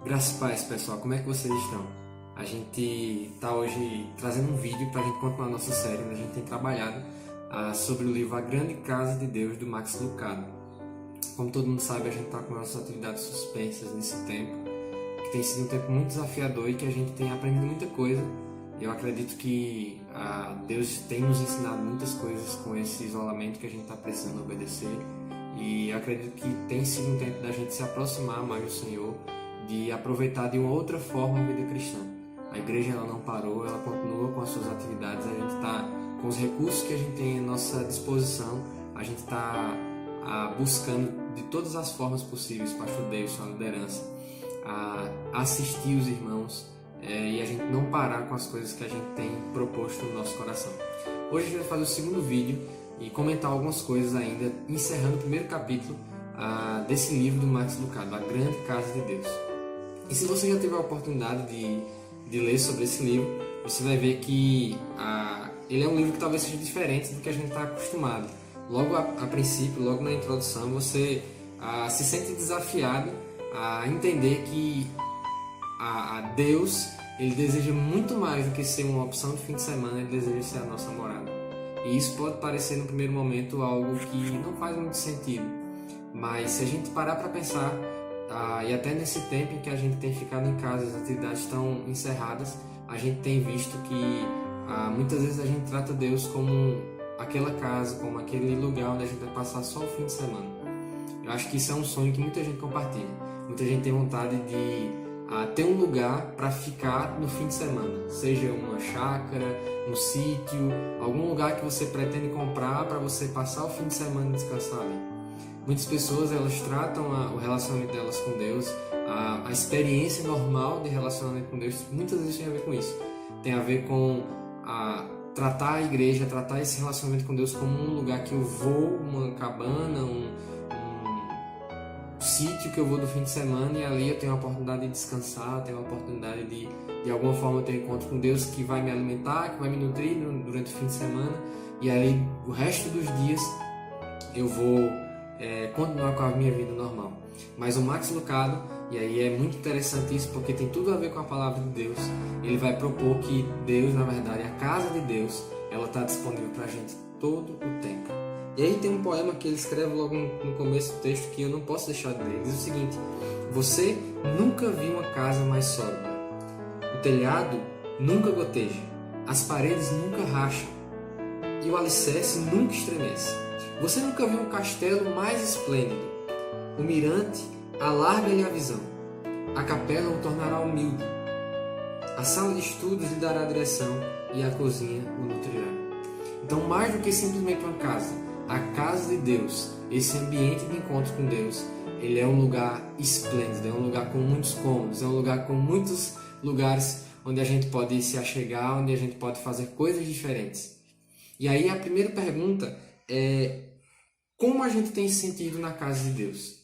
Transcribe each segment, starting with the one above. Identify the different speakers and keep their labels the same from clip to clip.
Speaker 1: Graças e paz, pessoal. Como é que vocês estão? A gente está hoje trazendo um vídeo para a gente continuar a nossa série, onde a gente tem trabalhado sobre o livro A Grande Casa de Deus, do Max Lucado. Como todo mundo sabe, a gente está com nossas atividades suspensas nesse tempo, que tem sido um tempo muito desafiador e que a gente tem aprendido muita coisa. Eu acredito que Deus tem nos ensinado muitas coisas com esse isolamento que a gente está precisando obedecer. E eu acredito que tem sido um tempo da gente se aproximar mais do Senhor, de aproveitar de uma outra forma a vida cristã. A igreja ela não parou, ela continua com as suas atividades, a gente está com os recursos que a gente tem à nossa disposição, a gente está buscando de todas as formas possíveis, pastor David, sua liderança, assistir os irmãos e a gente não parar com as coisas que a gente tem proposto no nosso coração. Hoje a gente vai fazer o segundo vídeo e comentar algumas coisas ainda, encerrando o primeiro capítulo desse livro do Max Lucado, A Grande Casa de Deus. E se você já teve a oportunidade de ler sobre esse livro, você vai ver que ele é um livro que talvez seja diferente do que a gente está acostumado. Logo a princípio, logo na introdução, você se sente desafiado a entender que Deus ele deseja muito mais do que ser uma opção de fim de semana, ele deseja ser a nossa morada. E isso pode parecer no primeiro momento algo que não faz muito sentido, mas se a gente parar para pensar, e até nesse tempo em que a gente tem ficado em casa, as atividades estão encerradas, a gente tem visto que muitas vezes a gente trata Deus como aquela casa, como aquele lugar onde a gente vai passar só o fim de semana. Eu acho que isso é um sonho que muita gente compartilha. Muita gente tem vontade de ter um lugar para ficar no fim de semana, seja uma chácara, um sítio, algum lugar que você pretende comprar para você passar o fim de semana e descansar ali. Muitas pessoas elas tratam o relacionamento delas com Deus, a experiência normal de relacionamento com Deus, muitas vezes tem a ver com isso. Tem a ver com tratar a igreja, tratar esse relacionamento com Deus como um lugar que eu vou, uma cabana, um sítio que eu vou do fim de semana e ali eu tenho a oportunidade de descansar, tenho a oportunidade de alguma forma ter um encontro com Deus que vai me alimentar, que vai me nutrir durante o fim de semana, e aí o resto dos dias eu vou continuar com a minha vida normal. Mas o Max Lucado, e aí é muito interessante isso porque tem tudo a ver com a palavra de Deus, ele vai propor que Deus, na verdade, a casa de Deus, ela está disponível para a gente todo o tempo. E aí tem um poema que ele escreve logo no começo do texto que eu não posso deixar de ler. Ele diz o seguinte: você nunca viu uma casa mais sólida, o telhado nunca goteja, as paredes nunca racham e o alicerce nunca estremece. Você nunca viu um castelo mais esplêndido, o mirante alarga-lhe a visão, a capela o tornará humilde, a sala de estudos lhe dará direção e a cozinha o nutrirá. Então, mais do que simplesmente uma casa, a casa de Deus, esse ambiente de encontro com Deus, ele é um lugar esplêndido, é um lugar com muitos cômodos, é um lugar com muitos lugares onde a gente pode se achegar, onde a gente pode fazer coisas diferentes. E aí a primeira pergunta é: como a gente tem se sentido na casa de Deus?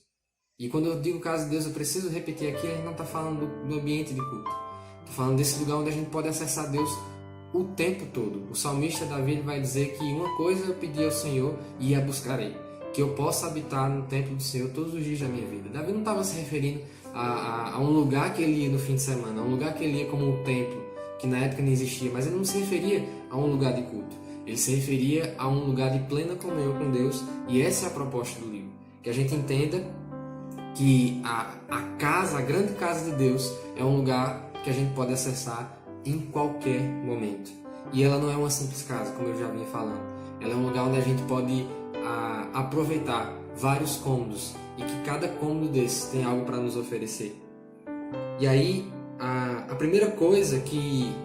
Speaker 1: E quando eu digo casa de Deus, eu preciso repetir aqui, a gente não está falando do ambiente de culto. Estou falando desse lugar onde a gente pode acessar Deus o tempo todo. O salmista Davi vai dizer que uma coisa eu pedi ao Senhor e a buscarei, que eu possa habitar no templo do Senhor todos os dias da minha vida. Davi não estava se referindo a um lugar que ele ia no fim de semana, a um lugar que ele ia como um templo, que na época não existia, mas ele não se referia a um lugar de culto. Ele se referia a um lugar de plena comunhão com Deus, e essa é a proposta do livro. Que a gente entenda que a casa, a grande casa de Deus, é um lugar que a gente pode acessar em qualquer momento. E ela não é uma simples casa, como eu já vinha falando. Ela é um lugar onde a gente pode aproveitar vários cômodos e que cada cômodo desses tem algo para nos oferecer. E aí, a primeira coisa que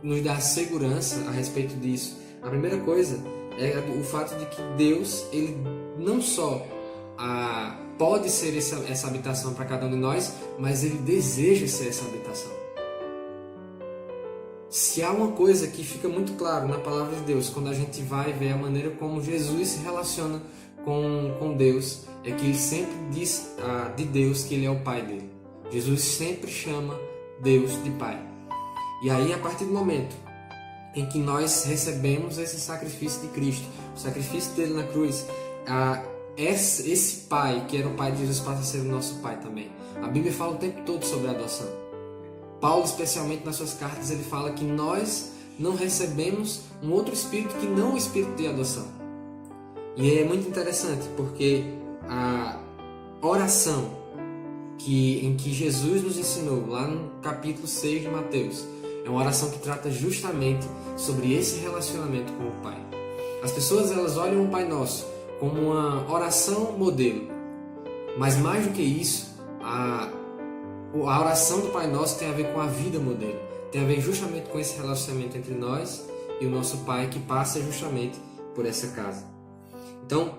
Speaker 1: nos dá segurança a respeito disso, a primeira coisa é o fato de que Deus, ele não só pode ser essa habitação para cada um de nós, mas ele deseja ser essa habitação. Se há uma coisa que fica muito claro na palavra de Deus, quando a gente vai ver a maneira como Jesus se relaciona com Deus, é que ele sempre diz de Deus que ele é o Pai dele. Jesus sempre chama Deus de Pai. E aí, a partir do momento em que nós recebemos esse sacrifício de Cristo, o sacrifício dele na cruz, esse pai, que era o pai de Jesus, passa a ser o nosso pai também. A Bíblia fala o tempo todo sobre a adoção. Paulo, especialmente nas suas cartas, ele fala que nós não recebemos um outro espírito que não o espírito de adoção. E é muito interessante, porque a oração em que Jesus nos ensinou, lá no capítulo 6 de Mateus, é uma oração que trata justamente sobre esse relacionamento com o Pai. As pessoas, elas olham o Pai Nosso como uma oração modelo, mas mais do que isso, a oração do Pai Nosso tem a ver com a vida modelo, tem a ver justamente com esse relacionamento entre nós e o nosso Pai, que passa justamente por essa casa. Então,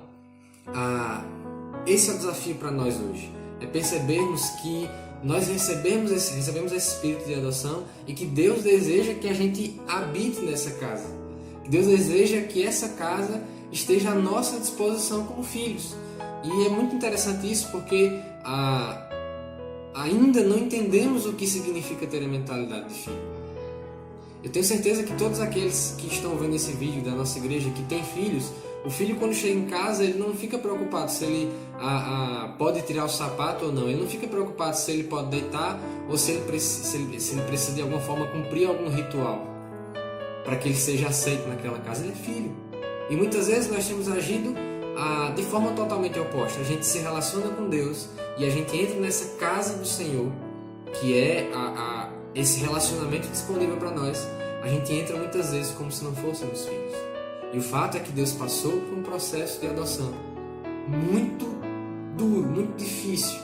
Speaker 1: esse é o desafio para nós hoje, é percebermos que nós recebemos esse espírito de adoção e que Deus deseja que a gente habite nessa casa. Deus deseja que essa casa esteja à nossa disposição como filhos. E é muito interessante isso, porque ainda não entendemos o que significa ter a mentalidade de filho. Eu tenho certeza que todos aqueles que estão vendo esse vídeo da nossa igreja, que têm filhos, o filho, quando chega em casa, ele não fica preocupado se ele pode tirar o sapato ou não. Ele não fica preocupado se ele pode deitar ou se ele precisa de alguma forma cumprir algum ritual para que ele seja aceito naquela casa. Ele é filho. E muitas vezes nós temos agido de forma totalmente oposta. A gente se relaciona com Deus e a gente entra nessa casa do Senhor, que é esse relacionamento disponível para nós. A gente entra muitas vezes como se não fôssemos filhos. E o fato é que Deus passou por um processo de adoção muito duro, muito difícil,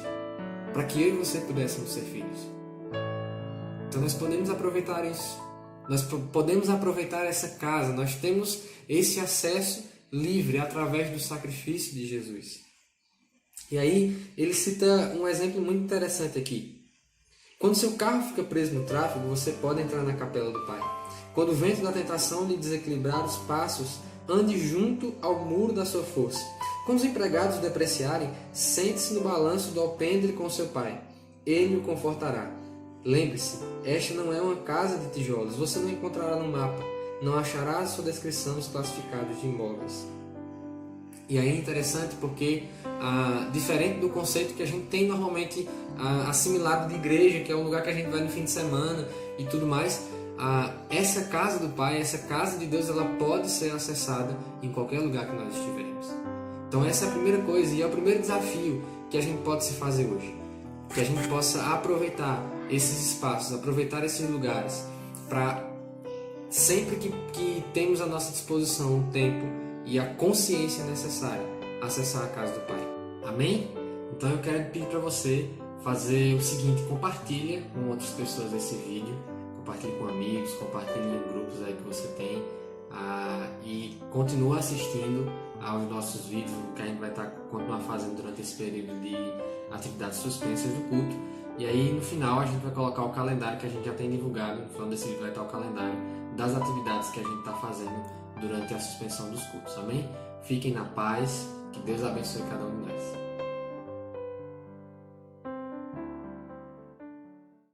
Speaker 1: para que eu e você pudéssemos ser filhos. Então nós podemos aproveitar isso. Nós podemos aproveitar essa casa. Nós temos esse acesso livre através do sacrifício de Jesus. E aí ele cita um exemplo muito interessante aqui. Quando seu carro fica preso no tráfego, você pode entrar na capela do Pai. Quando o vento da tentação lhe desequilibrar os passos, ande junto ao muro da sua força. Quando os empregados o depreciarem, sente-se no balanço do alpendre com seu pai. Ele o confortará. Lembre-se, esta não é uma casa de tijolos. Você não encontrará no mapa. Não achará a sua descrição nos classificados de imóveis. E aí é interessante porque, diferente do conceito que a gente tem normalmente assimilado de igreja, que é um lugar que a gente vai no fim de semana e tudo mais, essa casa do Pai, essa casa de Deus, ela pode ser acessada em qualquer lugar que nós estivermos. Então essa é a primeira coisa e é o primeiro desafio que a gente pode se fazer hoje. Que a gente possa aproveitar esses espaços, aproveitar esses lugares, para sempre que temos à nossa disposição o tempo e a consciência necessária, acessar a casa do Pai. Amém? Então eu quero pedir para você fazer o seguinte: compartilha com outras pessoas esse vídeo, compartilhe com amigos, compartilhe em grupos aí que você tem, e continua assistindo aos nossos vídeos, que a gente vai continuar fazendo durante esse período de atividades suspensas do culto. E aí no final a gente vai colocar o calendário que a gente já tem divulgado. No final desse vídeo vai estar o calendário das atividades que a gente está fazendo durante a suspensão dos cultos. Amém? Fiquem na paz, que Deus abençoe cada um de nós.